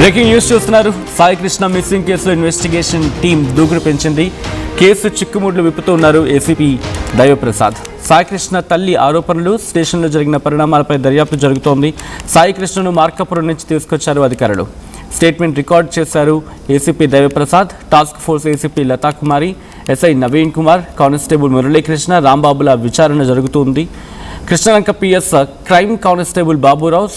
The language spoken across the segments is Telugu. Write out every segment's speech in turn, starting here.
బ్రేకింగ్ న్యూస్ చూస్తున్నారు. సాయి కృష్ణ మిస్సింగ్ కేసులో ఇన్వెస్టిగేషన్ టీం దూకుడు పెంచింది. కేసు చిక్కుముడ్లు విప్పుతూ ఉన్నారు ఏసీపీ దైవప్రసాద్. సాయి కృష్ణ తల్లి ఆరోపణలు, స్టేషన్లో జరిగిన పరిణామాలపై దర్యాప్తు జరుగుతోంది. సాయి కృష్ణను మార్కాపురం నుంచి తీసుకొచ్చారు అధికారులు. స్టేట్మెంట్ రికార్డ్ చేశారు ACP Daivaprasad. Task force ACP Lathakumari, SI Naveen Kumar, constable Muralikrishna, రాంబాబుల విచారణ జరుగుతుంది. Krishnalanka PS crime constable Baburao,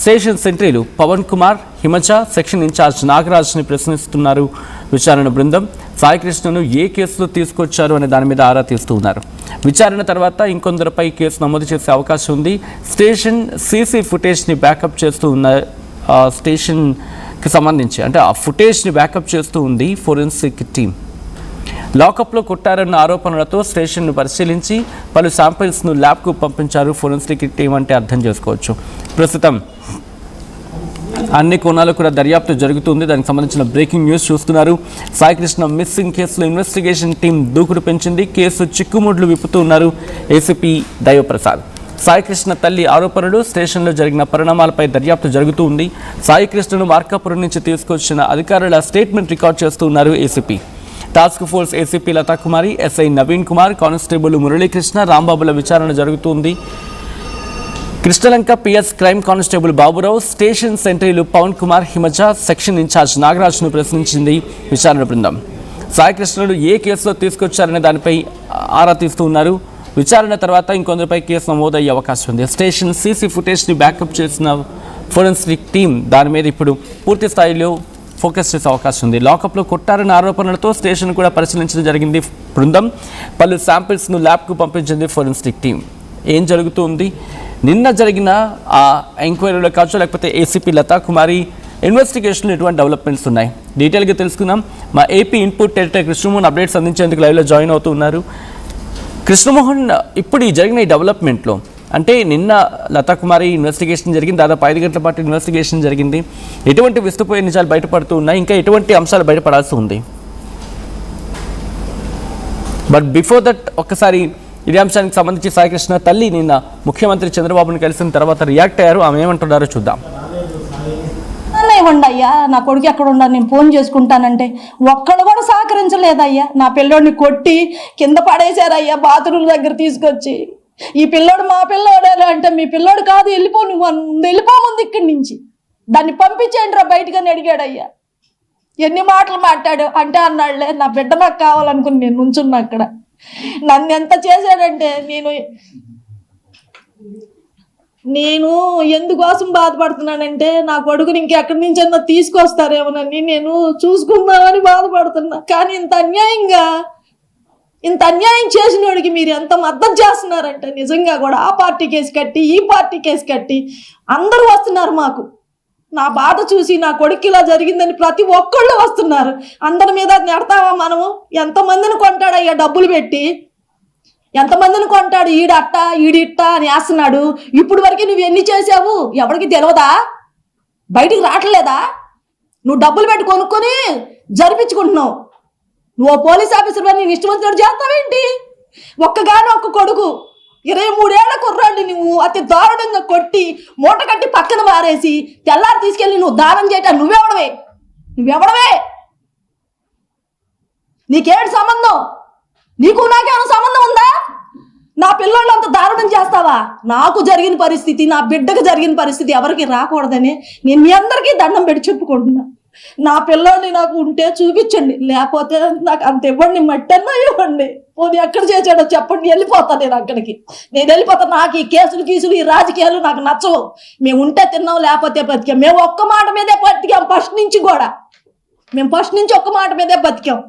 station సెంట్రీలు పవన్ కుమార్, హిమచ, సెక్షన్ ఇన్ఛార్జ్ నాగరాజ్ని ప్రశ్నిస్తున్నారు విచారణ బృందం. సాయి కృష్ణను ఏ కేసులో తీసుకొచ్చారు అనే దాని మీద ఆరా తీస్తూ ఉన్నారు. విచారణ తర్వాత ఇంకొందరిపై కేసు నమోదు చేసే అవకాశం ఉంది. స్టేషన్ సీసీ ఫుటేజ్ని బ్యాకప్ చేస్తూ ఉన్న స్టేషన్కి సంబంధించి ఆ ఫుటేజ్ని బ్యాకప్ చేస్తూ ఉంది ఫోరెన్సిక్ టీం. లాకప్లో కొట్టారన్న ఆరోపణలతో స్టేషన్ను పరిశీలించి పలు శాంపిల్స్ను ల్యాబ్కు పంపించారు ఫోరెన్సిక్ టీం అంటే అర్థం చేసుకోవచ్చు. ప్రస్తుతం అన్ని కోణాలు కూడా దర్యాప్తు జరుగుతుంది. దానికి సంబంధించిన బ్రేకింగ్ న్యూస్ చూస్తున్నారు. సాయి కృష్ణ మిస్సింగ్ కేసులో ఇన్వెస్టిగేషన్ టీం దూకుడు పెంచింది. కేసు చిక్కుముడ్లు విప్పుతూ ఉన్నారు ఏసీపీ దైవప్రసాద్. సాయి కృష్ణ తల్లి ఆరోపణలు, స్టేషన్లో జరిగిన పరిణామాలపై దర్యాప్తు జరుగుతూ ఉంది. సాయి కృష్ణను మార్కాపురం నుంచి తీసుకొచ్చిన అధికారుల స్టేట్మెంట్ రికార్డ్ చేస్తూ ఉన్నారు ACP. Task force ACP Lathakumari, SI Naveen Kumar, constable Muralikrishna, రాంబాబుల విచారణ జరుగుతుంది. Krishnalanka PS crime constable Baburao, station సెంట్రీలు పవన్ కుమార్, హిమచ, సెక్షన్ ఇన్ఛార్జ్ నాగరాజ్ను ప్రశ్నించింది విచారణ బృందం. సాయి కృష్ణను ఏ కేసులో తీసుకొచ్చారనే దానిపై ఆరా తీస్తూ ఉన్నారు. విచారణ తర్వాత ఇంకొందరిపై కేసు నమోదయ్యే అవకాశం ఉంది. స్టేషన్ సీసీ ఫుటేజ్ని బ్యాకప్ చేసిన ఫోరెన్సిక్ టీం దాని మీద ఇప్పుడు పూర్తి స్థాయిలో ఫోకస్ చేసే అవకాశం ఉంది. లాకప్లో కొట్టారన్న ఆరోపణలతో స్టేషన్ కూడా పరిశీలించడం జరిగింది బృందం. పలు శాంపిల్స్ను ల్యాబ్కు పంపించింది ఫోరెన్సిక్ టీం. ఏం జరుగుతుంది, నిన్న జరిగిన ఆ ఎంక్వైరీలో కావచ్చు, లేకపోతే ఏసీపీ లతాకుమారి ఇన్వెస్టిగేషన్లో ఎటువంటి డెవలప్మెంట్స్ ఉన్నాయి డీటెయిల్గా తెలుసుకుందాం. మా AP input editor Krishnamohan updates అందించేందుకు లైవ్లో జాయిన్ అవుతూ ఉన్నారు. కృష్ణమోహన్, ఇప్పుడు జరిగిన ఈ డెవలప్మెంట్లో నిన్న లతాకుమారి ఇన్వెస్టిగేషన్ జరిగింది, దాదాపు 5 గంటల పాటు ఇన్వెస్టిగేషన్ జరిగింది. ఎటువంటి విస్తుపోయే నిజాలు బయటపడుతూ ఉన్నాయి, ఇంకా ఎటువంటి అంశాలు బయటపడాల్సి ఉంది? బట్ బిఫోర్ దట్ ఒక్కసారి ఇదే అంశానికి సంబంధించి సాయి కృష్ణ తల్లి నిన్న ముఖ్యమంత్రి చంద్రబాబుని కలిసిన తర్వాత రియాక్ట్ అయ్యారు. ఆమె ఏమంటున్నారో చూద్దాం. ఇవ్వండి అయ్యా, నా కొడుకు ఎక్కడ ఉండాలి, నేను ఫోన్ చేసుకుంటానంటే ఒక్కడు కూడా సహకరించలేదయ్యా. నా పిల్లోడిని కొట్టి కింద పడేశారయ్యా, బాత్రూమ్ దగ్గర తీసుకొచ్చి. ఈ పిల్లోడు మా పిల్లోడే అంటే, మీ పిల్లోడు కాదు, వెళ్ళిపో, నువ్వు వెళ్ళిపోముంది ఇక్కడి నుంచి, దాన్ని పంపించేయండి రా బయటగానే అడిగాడయ్యా. ఎన్ని మాటలు మాట్లాడు అంటే అన్నాడులే, నా బిడ్డ నాకు కావాలనుకుని నేను నుంచున్నా అక్కడ. నన్ను ఎంత చేశాడంటే, నేను ఎందుకోసం బాధపడుతున్నానంటే, నా కొడుకుని ఇంకెక్కడి నుంచి అన్నా తీసుకొస్తారేమోనని నేను చూసుకుందామని బాధపడుతున్నా. కానీ ఇంత అన్యాయం చేసిన వాడికి మీరు ఎంత మద్దతు చేస్తున్నారంటే, నిజంగా కూడా ఆ పార్టీ కేసు కట్టి ఈ పార్టీ కేసు కట్టి అందరూ వస్తున్నారు. మాకు నా బాధ చూసి నా కొడుకు ఇలా జరిగిందని ప్రతి ఒక్కళ్ళు వస్తున్నారు. అందరి మీద నెడతావా మనము? ఎంతమందిని కొంటాడయ్యా డబ్బులు పెట్టి, ఎంతమందిని కొంటాడు? ఈడట్ట ఈడిట్ట అని వేస్తున్నాడు. ఇప్పుడు వరకు నువ్వు ఎన్ని చేసావు ఎవరికి తెలియదా? బయటికి రావట్లేదా? నువ్వు డబ్బులు పెట్టి కొనుక్కొని జరిపించుకుంటున్నావు. నువ్వు పోలీస్ ఆఫీసర్ అని ఇష్టం వచ్చినట్టు చేస్తావేంటి? ఒక్కగానో ఒక్క కొడుకు 23 ఏళ్ల కుర్రాడిని నువ్వు అతి దారుణంగా కొట్టి మూట కట్టి పక్కన మారేసి తెల్లారి తీసుకెళ్ళి నువ్వు దానం చేయటం నువ్వెవడవే? నీకేంటి సంబంధం? నీకు నాకేమైనా సంబంధం ఉందా? నా పిల్లోళ్ళు అంత దారుణం చేస్తావా? నాకు జరిగిన పరిస్థితి, నా బిడ్డకు జరిగిన పరిస్థితి ఎవరికి రాకూడదని నేను మీ అందరికీ దండం పెట్టి చెప్పుకుంటున్నా. నా పిల్లోడిని నాకు ఉంటే చూపించండి, లేకపోతే నాకు అంత ఇవ్వండి, మట్టన్నా ఇవ్వండి. పోనీ ఎక్కడ చేసాడో చెప్పండి, వెళ్ళిపోతాను నేను అక్కడికి. నేను వెళ్ళిపోతాను. నాకు ఈ కేసులు ఈ రాజకీయాలు నాకు నచ్చవు. మేము ఉంటే తిన్నాం, లేకపోతే బతికాం. మేము ఒక్క మాట మీదే బతికాం. ఫస్ట్ నుంచి ఒక్క మాట మీదే బతికాం.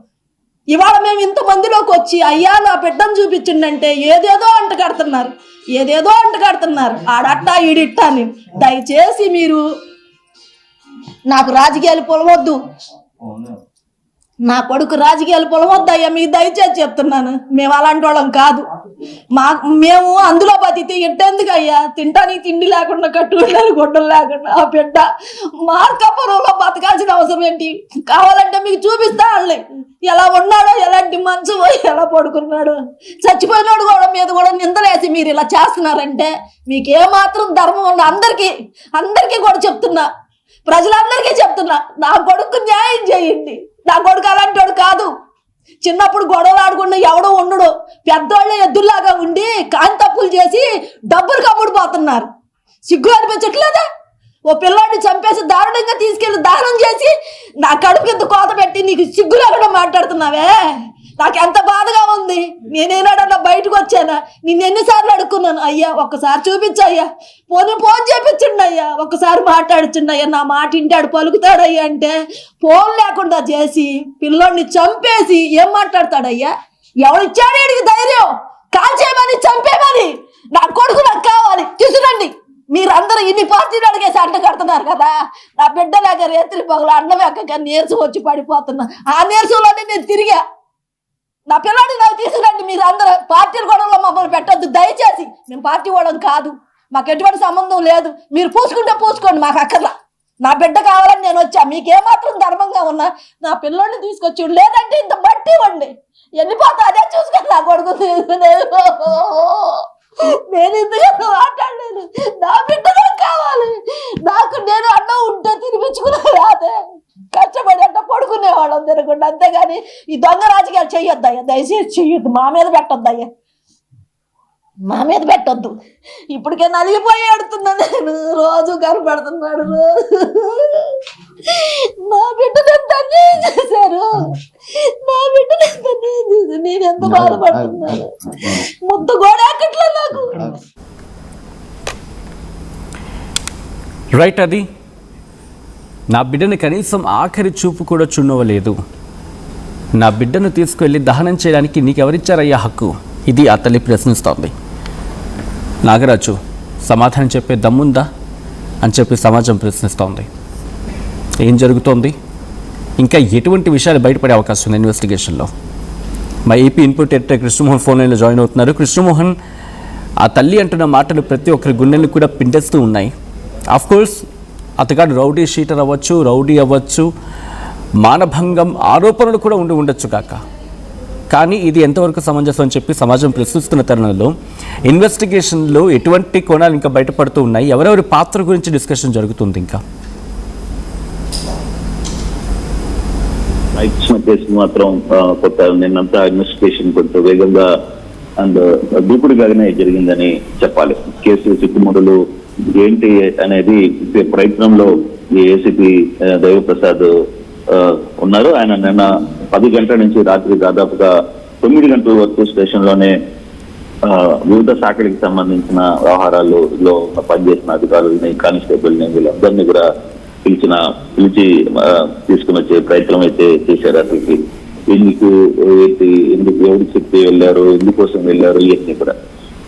ఇవాళ మేము ఇంతమందిలోకి వచ్చి అయ్యా నా బిడ్డను చూపించండి అంటే ఏదేదో అంట కడుతున్నారు. ఆడట్టా ఈడిట్టా అని. దయచేసి మీరు నాకు రాజకీయాలు పొలవద్దు. నా కొడుకు రాజకీయాలు పొలవద్దయ్యా, మీకు దయచేసి చెప్తున్నాను. మేము అలాంటి వాళ్ళం కాదు. మేము అందులో బతికితే ఎట్టెందుకు అయ్యా? తింటానికి తిండి లేకుండా, కట్టుకుంటానికి గుడ్డలు లేకుండా ఆ బిడ్డ మార్కాపురంలో బతకాల్సిన అవసరం ఏంటి? కావాలంటే మీకు చూపిస్తా వాళ్ళని ఎలా ఉన్నాడో, ఎలాంటి మంచు, ఎలా పడుకున్నాడో. చచ్చిపోయినోడు కూడా మీద కూడా నిందలేసి మీరు ఇలా చేస్తున్నారంటే మీకు ఏమాత్రం ధర్మం ఉండ. అందరికీ కూడా చెప్తున్నా, ప్రజలందరికీ చెప్తున్నా, నా కొడుకు న్యాయం చేయండి. నా కొడుకు అలాంటి వాడు కాదు. చిన్నప్పుడు గొడవలు ఆడుకున్న ఎవడో ఉండడు. పెద్దోళ్ళే ఎద్దుల్లాగా ఉండి కాంతప్పులు చేసి డబ్బులు కమ్ముడిపోతున్నారు. సిగ్గు అనిపించట్లేదా? ఓ పిల్లాడిని చంపేసి దారుణంగా తీసుకెళ్లి దారుణం చేసి నా కడుపు కింద కోత పెట్టి నీకు సిగ్గు లేకుండా మాట్లాడుతున్నావే. నాకు ఎంత బాధగా ఉంది. నేనేనాడన్నా బయటకు వచ్చానా? నిన్ను ఎన్నిసార్లు అడుక్కున్నాను, అయ్యా ఒక్కసారి చూపించయ్యా, ఫోన్ చేపించండి అయ్యా, ఒక్కసారి మాట్లాడుచుండి అయ్యా, నా మాట ఇంటాడు పలుకుతాడయ్యా అంటే ఫోన్ లేకుండా చేసి పిల్లోడిని చంపేసి ఏం మాట్లాడతాడయ్యా? ఎవరిచ్చాడు వీడికి ధైర్యం? కాల్చేయమని, చంపేమని? నా కొడుకు నాకు కావాలి, తీసుకురండి. మీరందరూ ఇన్ని పార్టీలు అడిగేసి అంట కడుతున్నారు కదా. నా బిడ్డలాగా రేత్రి పగలు అన్నం ఎక్కగా నీరసం వచ్చి పడిపోతున్నా. ఆ నీరసంలోనే నేను తిరిగా. నా పిల్లాడిని నాకు తీసుకురండి. మీరు అందరూ పార్టీల గొడవలో మమ్మల్ని పెట్టొద్దు దయచేసి. మేము పార్టీ వాళ్ళం కాదు, మాకు ఎటువంటి సంబంధం లేదు. మీరు పూసుకుంటే పూసుకోండి, మాకు అక్కర్లా. నా బిడ్డ కావాలని నేను వచ్చా. మీకేమాత్రం ధర్మంగా ఉన్నా నా పిల్లోడిని తీసుకొచ్చి, లేదంటే ఇంత బట్టి ఇవ్వండి, వెళ్ళిపోతా. అదే చూసుకొని నా కొడుకు తీసుకునేది. నేను ఎందుకంటే మాట్లాడలేదు. నా బిడ్డ నాకు కావాలి. నాకు నేను అన్నం ఉంటే తినిపించుకునే రాదే. కష్టపడి అంటే పడుకునేవాళ్ళం తినకుండా, అంతేగాని ఈ దొంగ రాజకీయాలు చెయ్యొద్దయ్యా, దయచేసి చెయ్యొద్దు. మా మీద పెట్టొద్దయ్యా, మా మీద పెట్టొద్దు. ఇప్పటికే నలిగిపోయి ఆడుతున్నా నేను. రోజు కనపడుతున్నాడు. నా బిడ్డను ఎంత అన్యాయం చేశారు. నా బిడ్డను ఎంత అన్యాయం చేశారు. నేను ఎంత బాధపడుతున్నాను. ముద్ద గోడ ఎక్కట్లే నాకు. రైట్, అది నా బిడ్డను కనీసం ఆఖరి చూపు కూడా చున్నవలేదు. నా బిడ్డను తీసుకువెళ్ళి దహనం చేయడానికి నీకెవరిచ్చారయ్యా హక్కు? ఇది ఆ తల్లి ప్రశ్నిస్తోంది. నాగరాజు సమాధానం చెప్పే దమ్ముందా అని చెప్పి సమాజం ప్రశ్నిస్తోంది. ఏం జరుగుతోంది? ఇంకా ఎటువంటి విషయాలు బయటపడే అవకాశం ఉంది ఇన్వెస్టిగేషన్లో? మా AP input editor Krishnamohan phone లైన్లో జాయిన్ అవుతున్నారు. కృష్ణమోహన్, ఆ తల్లి అంటున్న మాటలు ప్రతి ఒక్కరి గుండెలను కూడా పిండేస్తూ ఉన్నాయి. ఆఫ్కోర్స్ అతగాడు రౌడీ షీటర్ అవ్వచ్చు, రౌడీ అవ్వచ్చు, మానభంగం ఆరోపణలు కూడా ఉండొచ్చు కాక. కానీ ఇది ఎంతవరకు సమంజసం అని చెప్పి సమాజం ప్రశ్నిస్తున్న తరుణంలో ఇన్వెస్టిగేషన్లో ఎటువంటి కోణాలు ఇంకా బయటపడుతూ ఉన్నాయి? ఎవరెవరి పాత్ర గురించి డిస్కషన్ జరుగుతుంది? ఇంకా కేసు మాత్రం కొత్త నిన్నంతా ఇన్వెస్టిగేషన్ కొంచెం వేగంగా అండ్ దూకుడుగానే జరిగిందని చెప్పాలి. కేసు చిక్కుముడులు ఏంటి అనేది ప్రయత్నంలో ఏసీపీ దైవప్రసాద్ ఉన్నారు. ఆయన నిన్న 10 గంటల నుంచి రాత్రి దాదాపుగా 9 గంటల వరకు స్టేషన్ లోనే వివిధ శాఖలకు సంబంధించిన వ్యవహారాల్లో పనిచేసిన అధికారులని, కానిస్టేబుల్ని, వీళ్ళందరినీ కూడా పిలిచి తీసుకుని వచ్చే ప్రయత్నం అయితే చేశారు. అసలుకి ఎందుకు ఎవరు చెప్పి వెళ్ళారు, ఎందుకోసం వెళ్ళారు, ఇవన్నీ కూడా.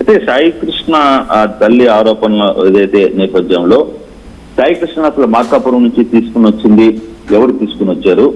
అయితే సాయి కృష్ణ ఆ తల్లి ఆరోపణల ఏదైతే నేపథ్యంలో సాయి కృష్ణ అసలు మార్కాపురం నుంచి తీసుకుని వచ్చింది ఎవరు తీసుకుని వచ్చారు,